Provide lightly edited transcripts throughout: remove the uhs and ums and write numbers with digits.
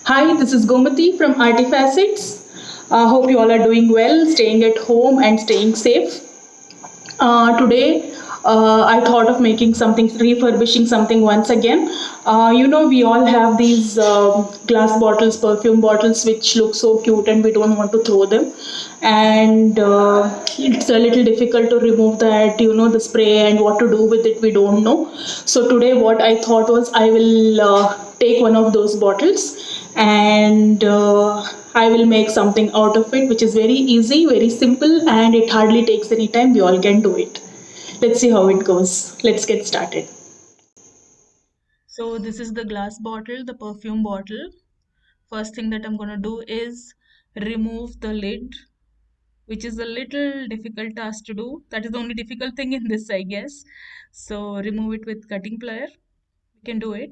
Hi, this is Gomati from Artifacets. Hope you all are doing well, staying at home and staying safe. Today, I thought of making something, refurbishing something once again. We all have these glass bottles, perfume bottles, which look so cute and we don't want to throw them. And it's a little difficult to remove that, the spray and what to do with it, we don't know. So, today, what I thought was I will take one of those bottles and I will make something out of it, which is very easy, very simple, and it hardly takes any time. We all can do it. Let's see how it goes. Let's get started. So, this is the glass bottle, the perfume bottle. First thing that I'm going to do is remove the lid, which is a little difficult task to do. That is the only difficult thing in this, I guess. So, remove it with cutting plier. We can do it.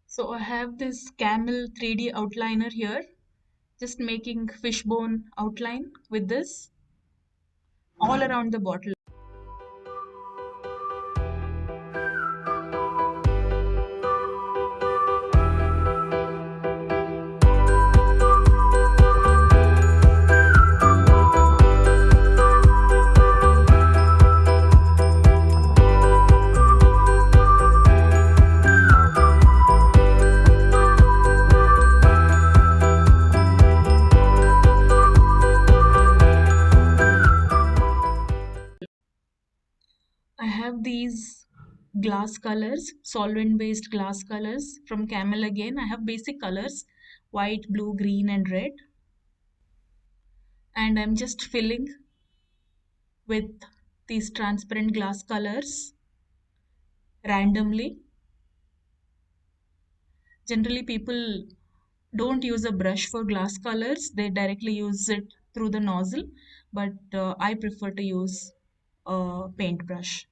So I have this camel 3D outliner here, just making fishbone outline with this all around the bottle. I have these glass colors, solvent based glass colors from Camel again. I have basic colors, white, blue, green and red. And I'm just filling with these transparent glass colors randomly. Generally people don't use a brush for glass colors, they directly use it through the nozzle, but I prefer to use a paintbrush.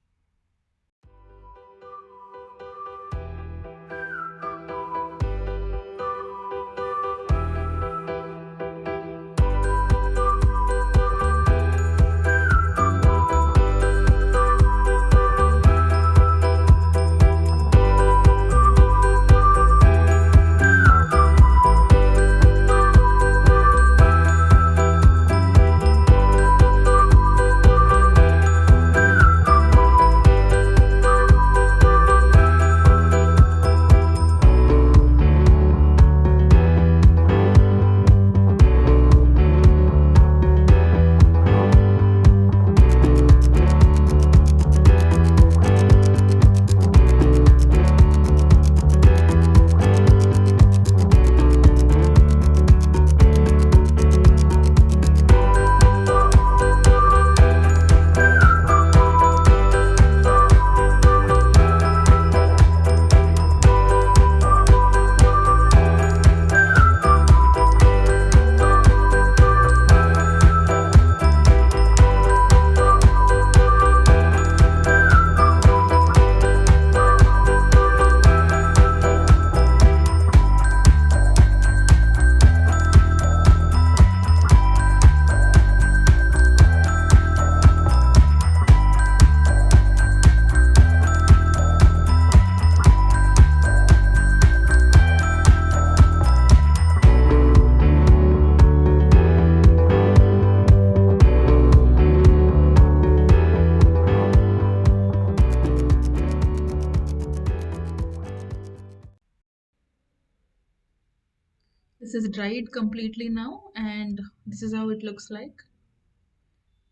This is dried completely now and this is how it looks like.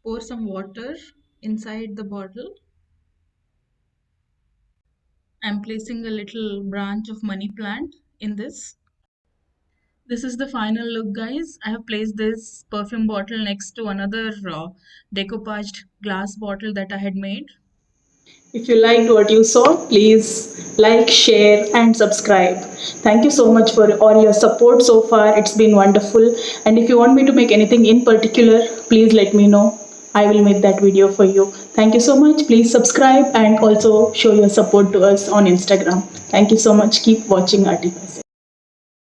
Pour some water inside the bottle. I'm placing a little branch of money plant in this. This is the final look, guys. I have placed this perfume bottle next to another decoupaged glass bottle that I had made. If you liked what you saw, please like, share, and subscribe. Thank you so much for all your support so far. It's been wonderful. And if you want me to make anything in particular, please let me know. I will make that video for you. Thank you so much. Please subscribe and also show your support to us on Instagram. Thank you so much. Keep watching Artifacts.